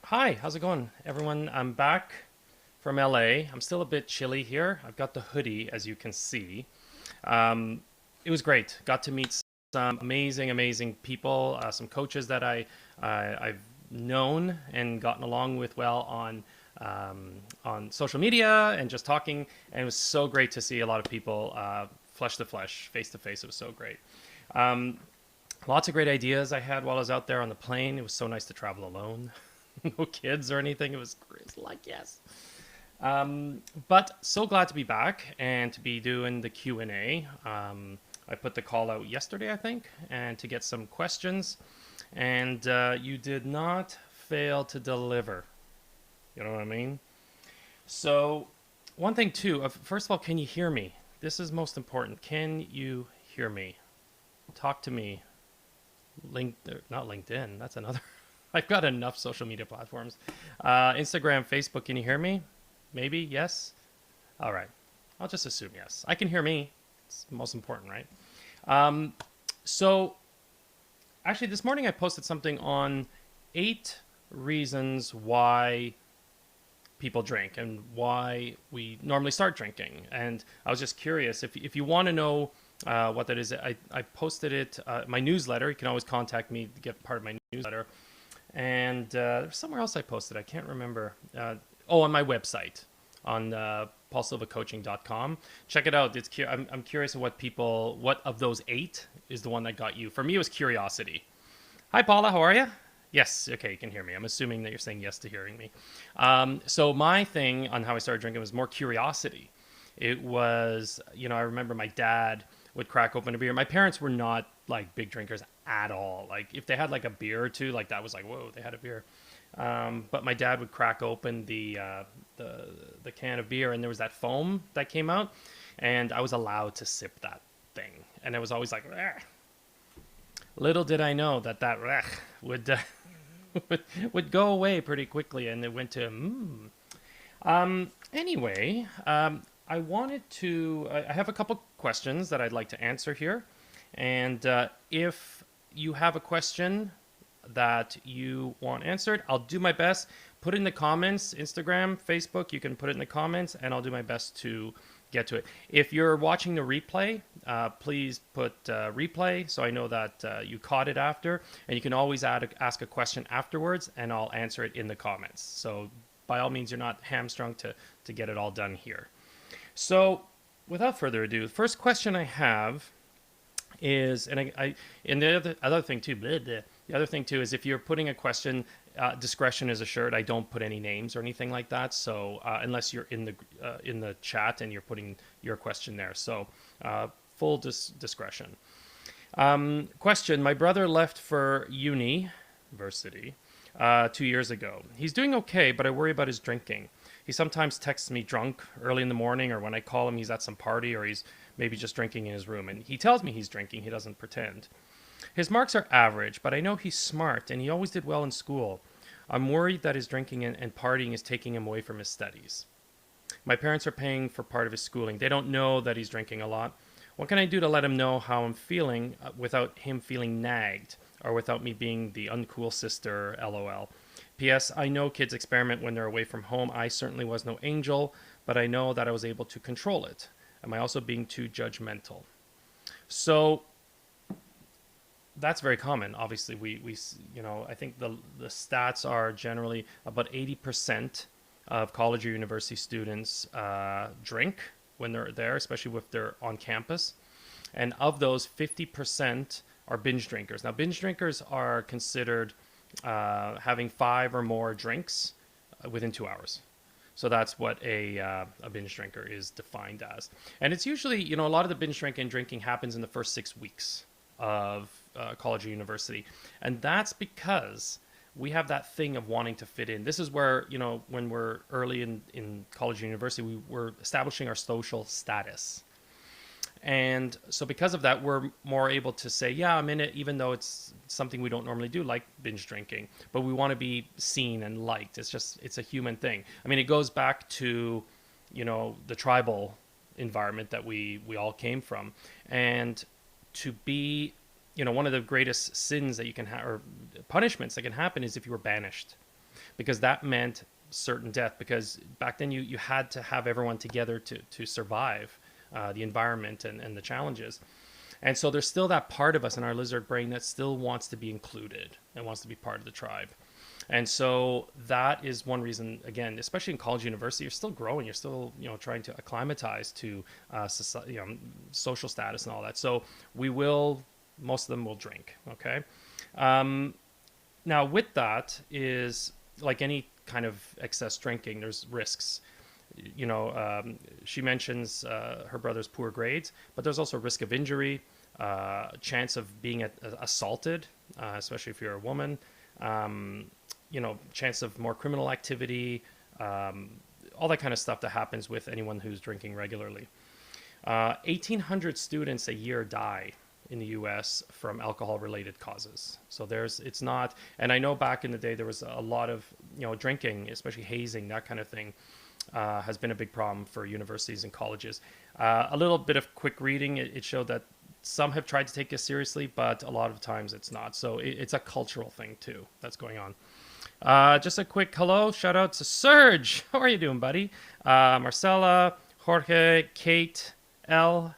Hi, how's it going, everyone? I'm back from LA. I'm still a bit chilly here. I've got the hoodie, as you can see. Um, it was great. Got to meet some amazing, amazing people, some coaches that I've known and gotten along with well on social media and just talking. And it was so great to see a lot of people flesh to flesh, face to face. It was so great. Um, Lots of great ideas I had while I was out there on the plane. It was so nice to travel alone. No kids or anything. It was like, yes. But so glad to be back and to be doing the Q&A. I put the call out yesterday, I think, and to get some questions. And you did not fail to deliver. You know what I mean? So, one thing too, first of all, can you hear me? This is most important. Can you hear me? Talk to me. Not LinkedIn. That's another. I've got enough social media platforms. Instagram, Facebook. Can you hear me? Maybe yes. All right. I'll just assume yes. I can hear me. It's most important, right? Um, so actually, this morning I posted something on 8 reasons why people drink and why we normally start drinking. And I was just curious if you want to know what that is. I posted it my newsletter. You can always contact me to get part of my newsletter. And there's somewhere else I posted. I can't remember. On my website on paulsilvacoaching.com. Check it out. I'm curious of what of those 8 is the one that got you. For me, it was curiosity. Hi, Paula. How are you? Yes. Okay, you can hear me. I'm assuming that you're saying yes to hearing me. So my thing on how I started drinking was more curiosity. It was, I remember my dad would crack open a beer. My parents were not like big drinkers at all. Like if they had like a beer or two, like that was like, whoa, they had a beer. But my dad would crack open the can of beer, and there was that foam that came out, and I was allowed to sip that thing, and I was always like, "Ugh." Little did I know that "Ugh" would would go away pretty quickly, and it went to Anyway, I have a couple questions that I'd like to answer here. And if you have a question that you want answered, I'll do my best. Put it in the comments, Instagram, Facebook, you can put it in the comments, and I'll do my best to get to it. If you're watching the replay, please put replay so I know that you caught it after. And you can always ask a question afterwards, and I'll answer it in the comments. So by all means, you're not hamstrung to get it all done here. So without further ado, the first question I have is, and the other thing too, the other thing too is if you're putting a question, discretion is assured. I don't put any names or anything like that. So unless you're in the chat and you're putting your question there, so full discretion. Question: my brother left for university 2 years ago. He's doing okay, but I worry about his drinking. He sometimes texts me drunk early in the morning, or when I call him, he's at some party, or he's maybe just drinking in his room. And he tells me he's drinking, he doesn't pretend. His marks are average, but I know he's smart, and he always did well in school. I'm worried that his drinking and partying is taking him away from his studies. My parents are paying for part of his schooling. They don't know that he's drinking a lot. What can I do to let him know how I'm feeling without him feeling nagged, or without me being the uncool sister, lol? P.S. I know kids experiment when they're away from home. I certainly was no angel, but I know that I was able to control it. Am I also being too judgmental? So that's very common. Obviously, we I think the stats are generally about 80% of college or university students drink when they're there, especially if they're on campus. And of those, 50% are binge drinkers. Now, binge drinkers are considered having 5 or more drinks within 2 hours. So that's what a binge drinker is defined as. And it's usually, a lot of the binge drinking happens in the first 6 weeks of college or university. And that's because we have that thing of wanting to fit in. This is where, when we're early in college or university, we're establishing our social status. And so because of that, we're more able to say, yeah, I'm in it, even though it's something we don't normally do, like binge drinking. But we want to be seen and liked. It's a human thing. I mean, it goes back to, the tribal environment that we all came from. And to be, one of the greatest sins that you can have, or punishments that can happen, is if you were banished. because that meant certain death. Because back then you had to have everyone together to survive the environment and the challenges. And so there's still that part of us in our lizard brain that still wants to be included and wants to be part of the tribe. And so that is one reason, again, especially in college, university, you're still growing. You're still, trying to acclimatize to society, social status and all that. So most of them will drink. Okay. Now with that is like any kind of excess drinking, there's risks. She mentions her brother's poor grades, but there's also risk of injury, chance of being assaulted, especially if you're a woman, chance of more criminal activity, all that kind of stuff that happens with anyone who's drinking regularly. 1,800 students a year die in the U.S. from alcohol-related causes. So it's not, and I know back in the day there was a lot of, drinking, especially hazing, that kind of thing, has been a big problem for universities and colleges. A little bit of quick reading, it showed that some have tried to take this seriously, but a lot of times it's not. So it's a cultural thing too that's going on. Just a quick hello, shout out to Serge. How are you doing, buddy? Marcella, Jorge, Kate, L.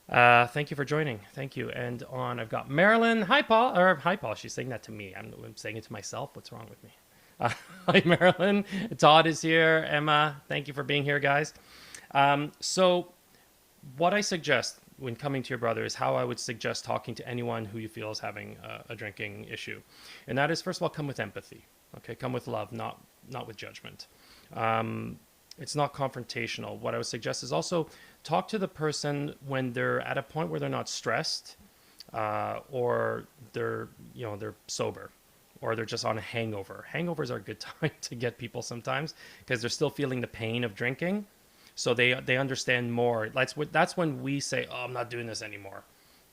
Thank you for joining. Thank you. And I've got Marilyn. Hi, Paul. Or hi, Paul. She's saying that to me. I'm saying it to myself. What's wrong with me? Hi, Marilyn. Todd is here. Emma, thank you for being here, guys. So what I suggest when coming to your brother is how I would suggest talking to anyone who you feel is having a drinking issue. And that is, first of all, come with empathy. Okay, come with love, not with judgment. It's not confrontational. What I would suggest is also talk to the person when they're at a point where they're not stressed, or they're sober, or they're just on a hangover. Hangovers are a good time to get people sometimes because they're still feeling the pain of drinking. So they understand more. That's when we say, oh, I'm not doing this anymore,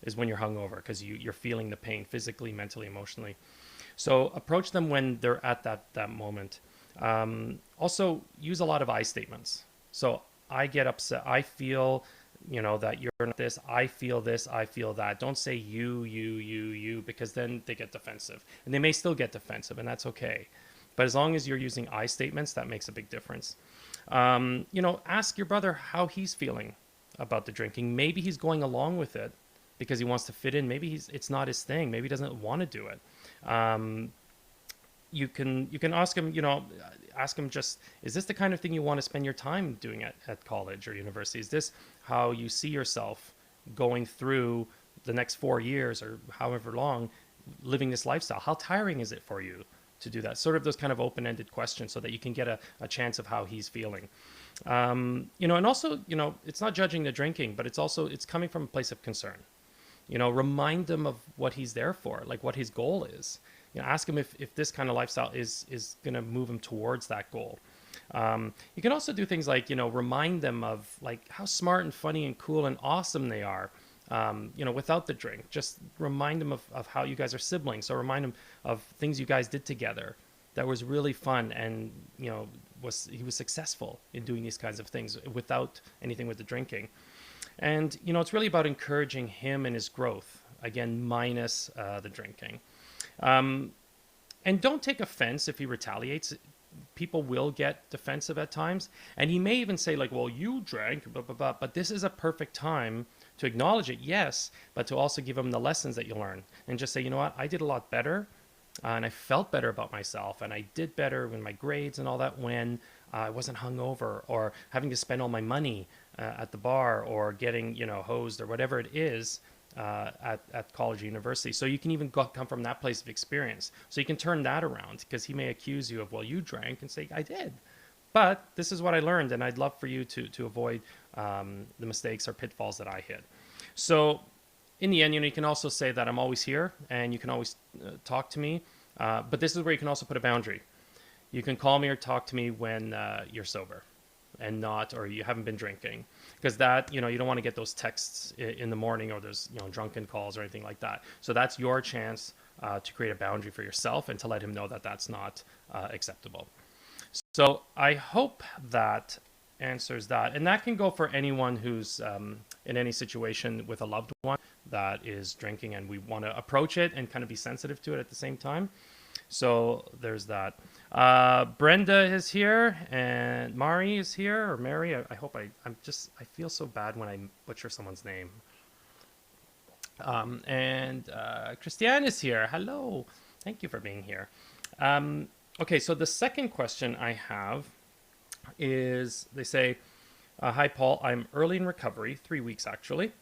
is when you're hungover, because you're feeling the pain physically, mentally, emotionally. So approach them when they're at that moment. Also, use a lot of I statements. So I get upset. I feel, that you're not this. I feel this. I feel that. Don't say you, because then they get defensive. And they may still get defensive, and that's okay. But as long as you're using I statements, that makes a big difference. Ask your brother how he's feeling about the drinking. Maybe he's going along with it because he wants to fit in. Maybe it's not his thing. Maybe he doesn't want to do it. You can ask him just, is this the kind of thing you want to spend your time doing at college or university? Is this how you see yourself going through the next 4 years or however long, living this lifestyle? How tiring is it for you to do that? Sort of those kind of open-ended questions so that you can get a chance of how he's feeling. And also, it's not judging the drinking, but it's coming from a place of concern. Remind him of what he's there for, like what his goal is. Ask him if this kind of lifestyle is going to move him towards that goal. You can also do things like, remind them of like how smart and funny and cool and awesome they are. Without the drink. Just remind him of how you guys are siblings. So remind him of things you guys did together that was really fun, and he was successful in doing these kinds of things without anything with the drinking. And it's really about encouraging him and his growth, again, minus the drinking. And don't take offense if he retaliates. People will get defensive at times, and he may even say like, well, you drank, blah, blah, blah. But this is a perfect time to acknowledge it, yes, but to also give him the lessons that you learn and just say, you know what, I did a lot better, and I felt better about myself, and I did better in my grades and all that when I wasn't hungover or having to spend all my money at the bar or getting, hosed or whatever it is at college or university. So you can even come from that place of experience. So you can turn that around, because he may accuse you of, well, you drank, and say, I did. But this is what I learned, and I'd love for you to avoid the mistakes or pitfalls that I hit. So in the end, you can also say that I'm always here, and you can always talk to me. But this is where you can also put a boundary. You can call me or talk to me when you're sober and or you haven't been drinking. Because that, you don't want to get those texts in the morning, or there's, drunken calls or anything like that. So that's your chance to create a boundary for yourself and to let him know that that's not acceptable. So I hope that answers that. And that can go for anyone who's in any situation with a loved one that is drinking, and we want to approach it and kind of be sensitive to it at the same time. So there's that. Brenda is here, and Mari is here, or Mary. I hope I feel so bad when I butcher someone's name. And Christiane is here. Hello. Thank you for being here. Okay, so the second question I have is they say, hi, Paul. I'm early in recovery, 3 weeks actually.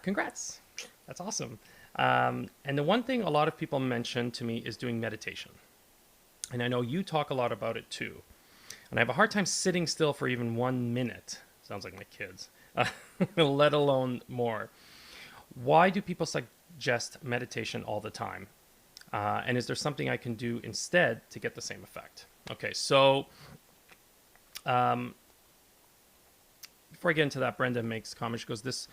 Congrats. That's awesome. And the one thing a lot of people mention to me is doing meditation. And I know you talk a lot about it too. And I have a hard time sitting still for even 1 minute. Sounds like my kids, let alone more. Why do people suggest meditation all the time? And is there something I can do instead to get the same effect? Okay, so before I get into that, Brenda makes a comment. She goes, this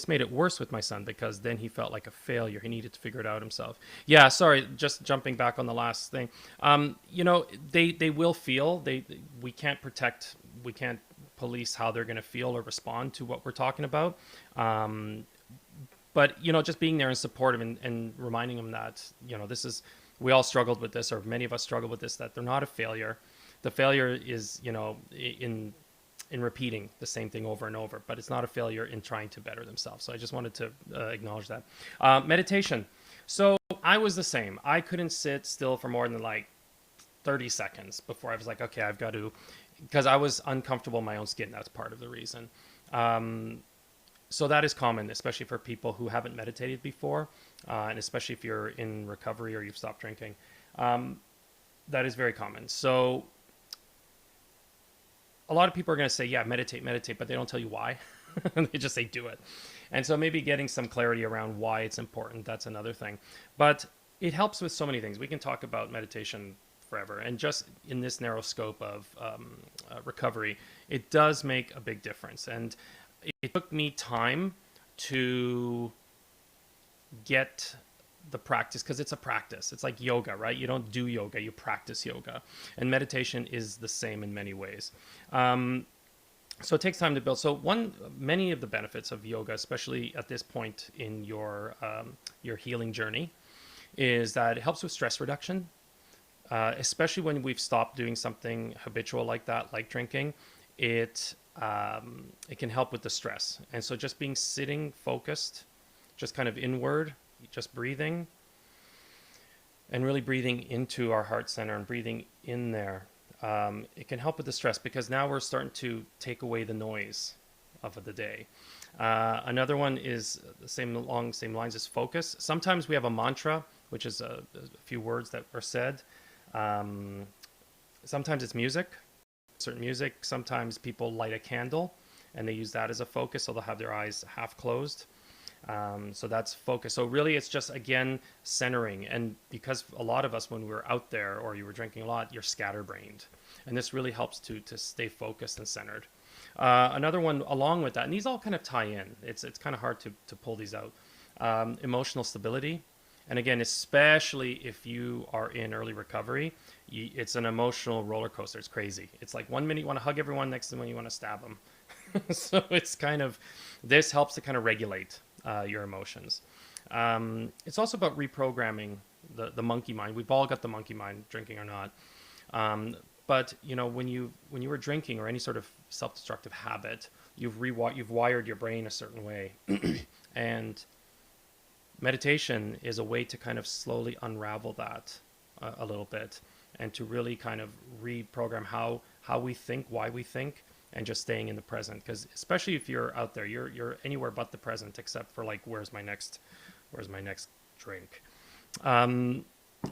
made it worse with my son because then he felt like a failure. He needed to figure it out himself. Yeah, sorry, just jumping back on the last thing. They will feel. We can't we can't police how they're going to feel or respond to what we're talking about. But just being there and supportive and reminding them that we all struggled with this, or many of us struggle with this, that they're not a failure. The failure is in repeating the same thing over and over, but it's not a failure in trying to better themselves. So I just wanted to acknowledge that. Meditation. So I was the same. I couldn't sit still for more than like 30 seconds before I was like, okay, I've got to, because I was uncomfortable in my own skin. That's part of the reason. So that is common, especially for people who haven't meditated before, and especially if you're in recovery or you've stopped drinking. That is very common. So a lot of people are going to say, yeah, meditate, but they don't tell you why. They just say do it. And so maybe getting some clarity around why it's important, that's another thing. But it helps with so many things. We can talk about meditation forever. And just in this narrow scope of recovery, it does make a big difference. And it took me time to get the practice, because it's a practice. It's like yoga, right? You don't do yoga, you practice yoga. And meditation is the same in many ways. So it takes time to build. So many of the benefits of yoga, especially at this point in your healing journey, is that it helps with stress reduction, especially when we've stopped doing something habitual like that, like drinking. It can help with the stress. And so just being sitting focused, just kind of inward, just breathing, and really breathing into our heart center and breathing in there. It can help with the stress, because now we're starting to take away the noise of the day. Another one is along the same lines as focus. Sometimes we have a mantra, which is a few words that are said. Sometimes it's music, certain music. Sometimes people light a candle and they use that as a focus, so they'll have their eyes half closed. So that's focus. So really it's just, again, centering. And because a lot of us, when we were out there or you were drinking a lot, you're scatterbrained. And this really helps to stay focused and centered. Another one along with that, and these all kind of tie in. It's kind of hard to pull these out. Emotional stability. And again, especially if you are in early recovery, it's an emotional roller coaster. It's crazy. It's like 1 minute you want to hug everyone, next minute you want to stab them. So it's kind of, this helps to kind of regulate your emotions. It's also about reprogramming the monkey mind. We've all got the monkey mind, drinking or not. But when you were drinking or any sort of self-destructive habit, you've wired your brain a certain way. And meditation is a way to kind of slowly unravel that a little bit, and to really kind of reprogram how we think, why we think, and just staying in the present. Because especially if you're out there, you're anywhere but the present, except for like, where's my next drink.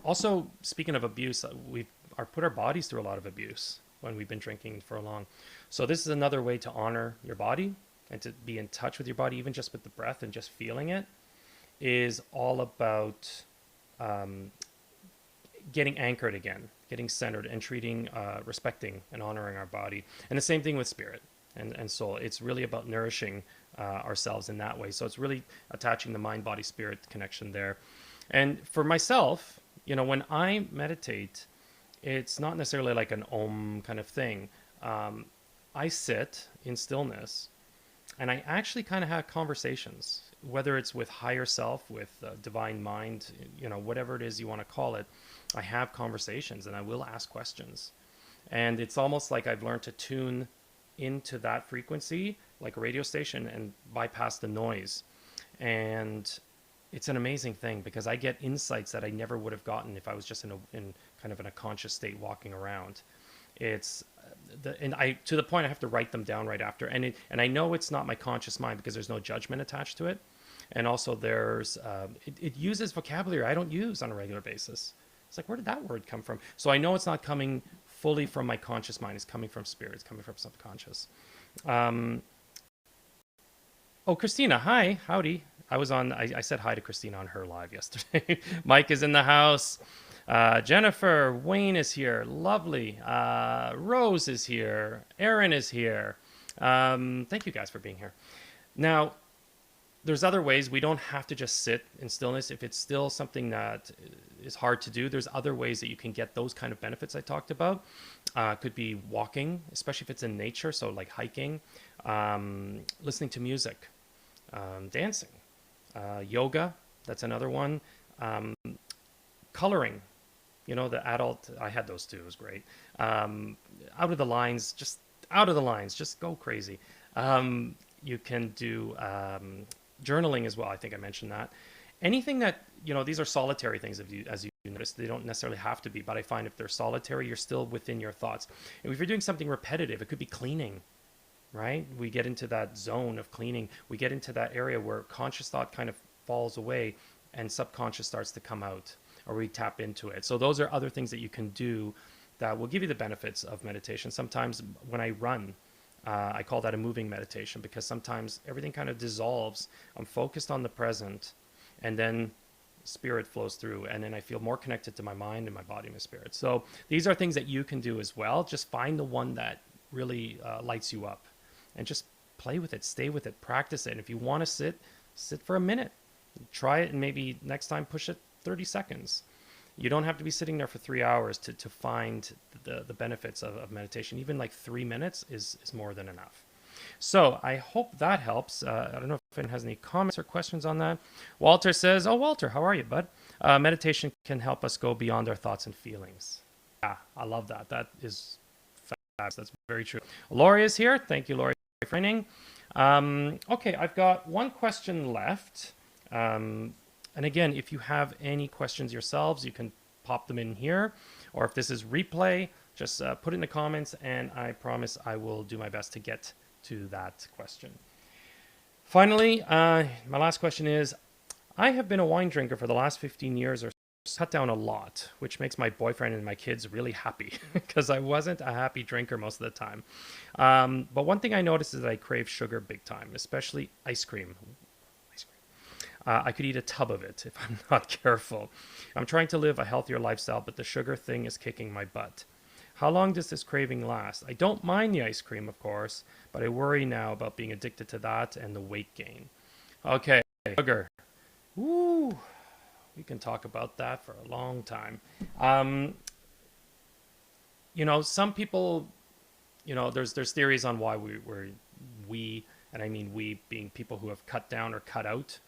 Also, speaking of abuse, we've put our bodies through a lot of abuse when we've been drinking for long. So this is another way to honor your body and to be in touch with your body, even just with the breath and just feeling it, is all about getting anchored again, getting centered, and respecting and honoring our body. And the same thing with spirit and soul. It's really about nourishing ourselves in that way. So it's really attaching the mind, body, spirit connection there. And for myself, when I meditate, it's not necessarily like an om kind of thing. I sit in stillness, and I actually kind of have conversations, whether it's with higher self, with divine mind, whatever it is you want to call it. I have conversations and I will ask questions. And it's almost like I've learned to tune into that frequency like a radio station and bypass the noise. And it's an amazing thing because I get insights that I never would have gotten if I was just in kind of in a conscious state walking around. It's and I to the point I have to write them down right after, and I know it's not my conscious mind because there's no judgment attached to it, and also there's it uses vocabulary I don't use on a regular basis. It's like, where did that word come from? So I know it's not coming fully from my conscious mind. It's coming from spirit. It's coming from subconscious. Um, oh, Christina, hi, howdy. I said hi to Christina on her live yesterday. Mike is in the house. Jennifer, Wayne is here. Lovely. Rose is here. Aaron is here. Thank you guys for being here. Now, there's other ways. We don't have to just sit in stillness. If it's still something that is hard to do, there's other ways that you can get those kind of benefits I talked about. Could be walking, especially if it's in nature, so like hiking, listening to music, dancing, yoga, that's another one. Coloring, the adult, I had those too, it was great. Out of the lines, just out of the lines, just go crazy. You can do journaling as well. I think I mentioned that. Anything that, these are solitary things as you notice, they don't necessarily have to be, but I find if they're solitary, you're still within your thoughts. And if you're doing something repetitive, it could be cleaning, right? We get into that zone of cleaning. We get into that area where conscious thought kind of falls away and subconscious starts to come out, or we tap into it. So those are other things that you can do that will give you the benefits of meditation. Sometimes when I run, I call that a moving meditation because sometimes everything kind of dissolves. I'm focused on the present, and then spirit flows through, and then I feel more connected to my mind and my body and my spirit. So these are things that you can do as well. Just find the one that really lights you up, and just play with it, stay with it, practice it. And if you want to sit for a minute, try it, and maybe next time push it 30 seconds. You don't have to be sitting there for 3 hours to find the benefits of meditation. Even like 3 minutes is more than enough. So I hope that helps. I don't know if anyone has any comments or questions on that. Walter says, oh, Walter, how are you, bud? Meditation can help us go beyond our thoughts and feelings. Yeah, I love that. That is fabulous. That's very true. Lori is here. Thank you, Lori, for training. Okay, I've got one question left. And again, if you have any questions yourselves, you can pop them in here. Or if this is replay, just put it in the comments, and I promise I will do my best to get to that question. Finally, my last question is, I have been a wine drinker for the last 15 years or so, cut down a lot, which makes my boyfriend and my kids really happy because I wasn't a happy drinker most of the time. But one thing I noticed is that I crave sugar big time, especially ice cream. I could eat a tub of it if I'm not careful. I'm trying to live a healthier lifestyle, but the sugar thing is kicking my butt. How long does this craving last? I don't mind the ice cream, of course, but I worry now about being addicted to that and the weight gain. Okay, sugar. Woo, we can talk about that for a long time. Some people, there's theories on why we, and I mean we being people who have cut down or cut out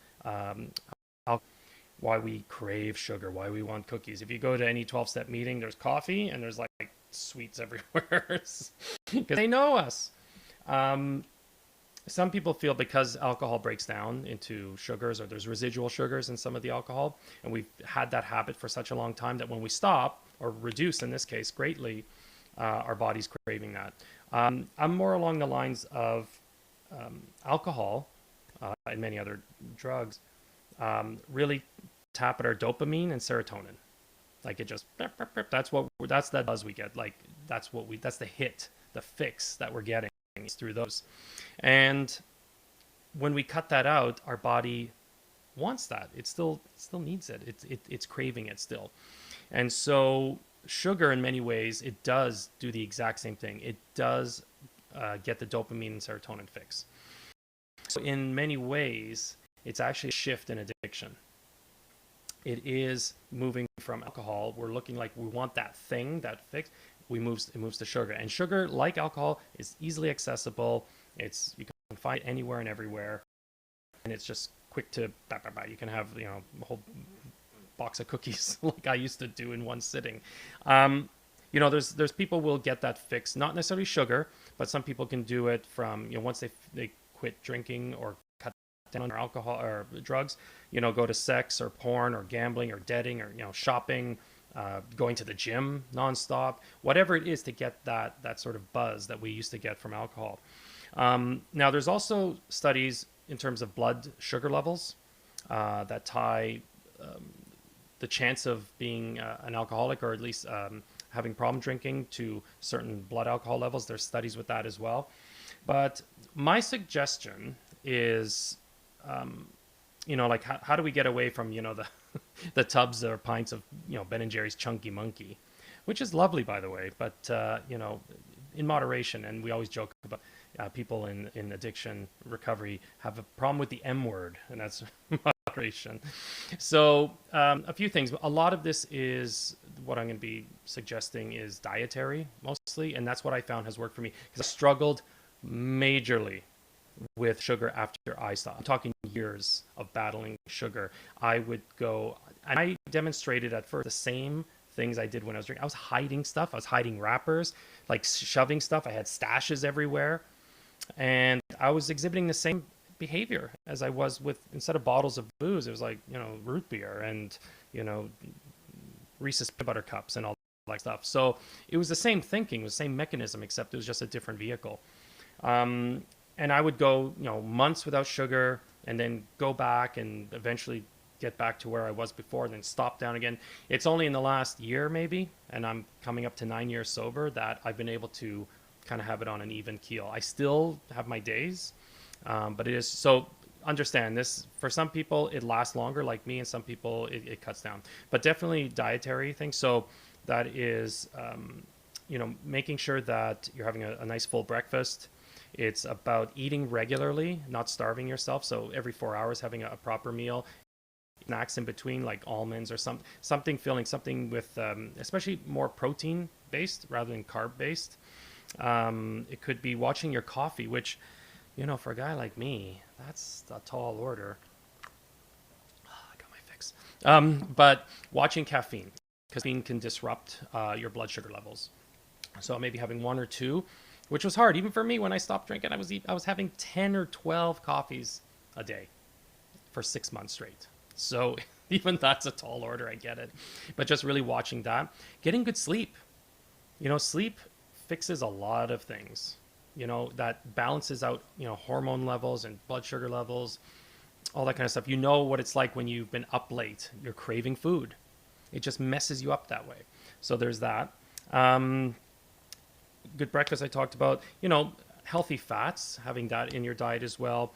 why we crave sugar, why we want cookies. If you go to any 12-step meeting, there's coffee and there's like sweets everywhere because they know us. Some people feel because alcohol breaks down into sugars, or there's residual sugars in some of the alcohol, and we've had that habit for such a long time that when we stop, or reduce in this case greatly, our body's craving that. I'm more along the lines of alcohol and many other drugs really tap at our dopamine and serotonin. Like it just that's the buzz we get. Like that's the hit, the fix that we're getting through those. And when we cut that out, our body wants that. It still needs it. It's craving it still. And so sugar, in many ways, it does do the exact same thing. It does get the dopamine and serotonin fix. So in many ways, it's actually a shift in addiction. It is moving from alcohol. We're looking like we want that thing, that fix. It moves to sugar. And sugar, like alcohol, is easily accessible. You can find it anywhere and everywhere. And it's just quick to, you can have, a whole box of cookies like I used to do in one sitting. There's people will get that fix, not necessarily sugar, but some people can do it from, once they quit drinking or cut down on alcohol or drugs, go to sex or porn or gambling or dating or, shopping, going to the gym nonstop, whatever it is to get that sort of buzz that we used to get from alcohol. Now, there's also studies in terms of blood sugar levels that tie the chance of being an alcoholic, or at least having problem drinking, to certain blood alcohol levels. There's studies with that as well. But my suggestion is, like how do we get away from, the tubs or pints of, Ben and Jerry's Chunky Monkey, which is lovely, by the way, but, in moderation. And we always joke about people in addiction recovery have a problem with the M word, and that's moderation. So a few things. A lot of this is what I'm going to be suggesting is dietary mostly, and that's what I found has worked for me, because I struggled majorly with sugar after I stopped. I'm talking years of battling sugar. I would go, and I demonstrated at first the same things I did when I was drinking. I was hiding stuff. I was hiding wrappers, like shoving stuff. I had stashes everywhere. And I was exhibiting the same behavior as I was with, instead of bottles of booze, it was like, root beer and, Reese's peanut butter cups and all that stuff. So it was the same thinking, the same mechanism, except it was just a different vehicle. And I would go, months without sugar, and then go back and eventually get back to where I was before, and then stop down again. It's only in the last year maybe, and I'm coming up to 9 years sober, that I've been able to kind of have it on an even keel. I still have my days, but it is, so understand this, for some people it lasts longer like me, and some people it cuts down, but definitely dietary things. So that is, making sure that you're having a nice full breakfast. It's about eating regularly, not starving yourself. So every 4 hours having a proper meal, snacks in between, like almonds or something filling, something with especially more protein based rather than carb based. It could be watching your coffee, which, for a guy like me, that's a tall order. I got my fix. But watching caffeine, because caffeine can disrupt your blood sugar levels. So maybe having one or two, which was hard even for me when I stopped drinking. I was having 10 or 12 coffees a day for 6 months straight. So even that's a tall order, I get it. But just really watching that, getting good sleep. Sleep fixes a lot of things. That balances out, hormone levels and blood sugar levels, all that kind of stuff. What it's like when you've been up late, you're craving food. It just messes you up that way. So there's that. Good breakfast I talked about. Healthy fats, having that in your diet as well.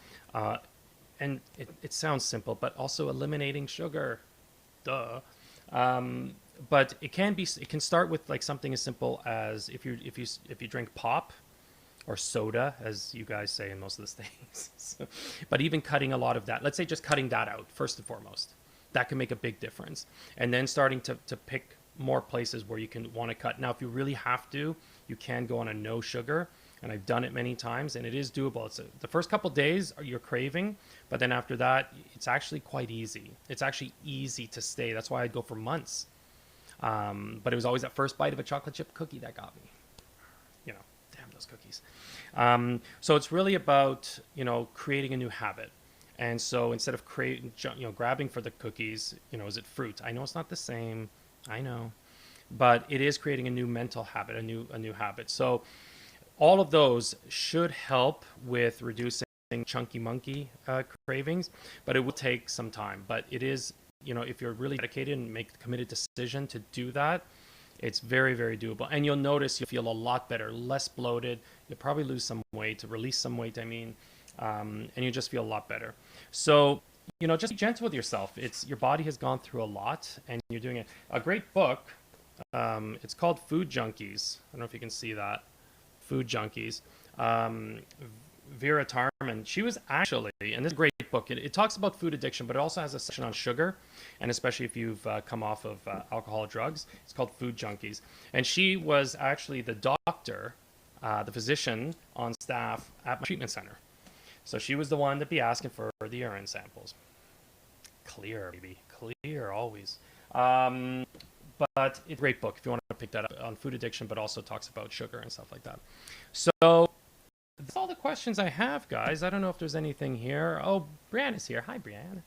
And it sounds simple, but also eliminating sugar. Duh. But it can start with like something as simple as if you drink pop or soda, as you guys say in most of the states. So, but even cutting a lot of that, let's say just cutting that out first and foremost, that can make a big difference. And then starting to pick more places where you can want to cut. Now, if you really have to, you can go on a no sugar. And I've done it many times, and it is doable. The first couple days you're craving, but then after that, it's actually quite easy. It's actually easy to stay. That's why I'd go for months. But it was always that first bite of a chocolate chip cookie that got me. Damn those cookies. So it's really about, creating a new habit. And so instead of grabbing for the cookies, is it fruit? I know it's not the same. I know, but it is creating a new mental habit, a new habit. So all of those should help with reducing chunky monkey cravings, but it will take some time. But it is, if you're really dedicated and make a committed decision to do that, it's very, very doable. And you'll notice you'll feel a lot better, less bloated. You'll probably lose some weight, release some weight, and you just feel a lot better. So, just be gentle with yourself. Your body has gone through a lot, and you're doing it. A great book, it's called Food Junkies. I don't know if you can see that. Food Junkies. Vera Tarman, she was actually, and this is a great book, it talks about food addiction, but it also has a section on sugar, and especially if you've come off of alcohol or drugs. It's called Food Junkies. And she was actually the doctor, the physician on staff at my treatment center. So she was the one to be asking for the urine samples. Clear, baby, clear always. But it's a great book if you want to pick that up on food addiction, but also talks about sugar and stuff like that. So that's all the questions I have, guys. I don't know if there's anything here. Oh, Brianne is here. Hi, Brianne.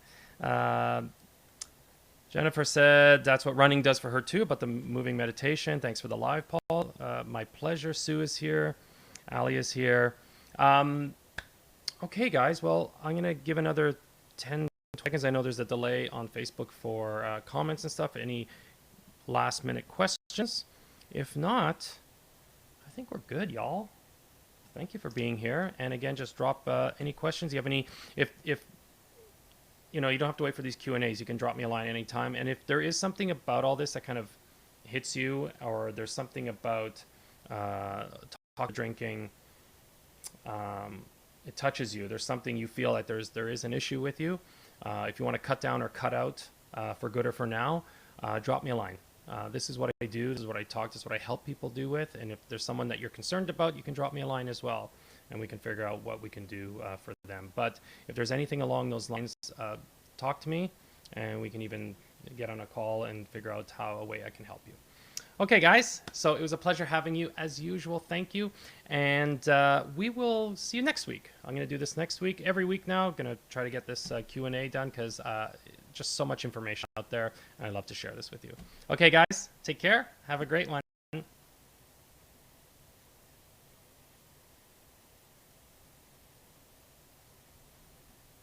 Jennifer said that's what running does for her too, about the moving meditation. Thanks for the live, Paul. My pleasure. Sue is here. Ali is here. Okay, guys. Well, I'm going to give another 10 seconds. I know there's a delay on Facebook for comments and stuff. Any last minute questions? If not, I think we're good, y'all. Thank you for being here. And again, just drop any questions. You have any, if you know, you don't have to wait for these Q&As. You can drop me a line anytime. And if there is something about all this that kind of hits you, or there's something about drinking, it touches you, there's something you feel like there is an issue with you, if you want to cut down or cut out for good or for now, drop me a line. This is what I do, this is what I talk, this is what I help people do with. And if there's someone that you're concerned about, you can drop me a line as well, and we can figure out what we can do for them. But if there's anything along those lines, talk to me, and we can even get on a call and figure out how a way I can help you. Okay, guys, so it was a pleasure having you as usual. Thank you. And we will see you next week. I'm going to do this next week, every week now. I'm going to try to get this Q&A done, because just so much information out there, and I love to share this with you. Okay, guys, take care. Have a great one.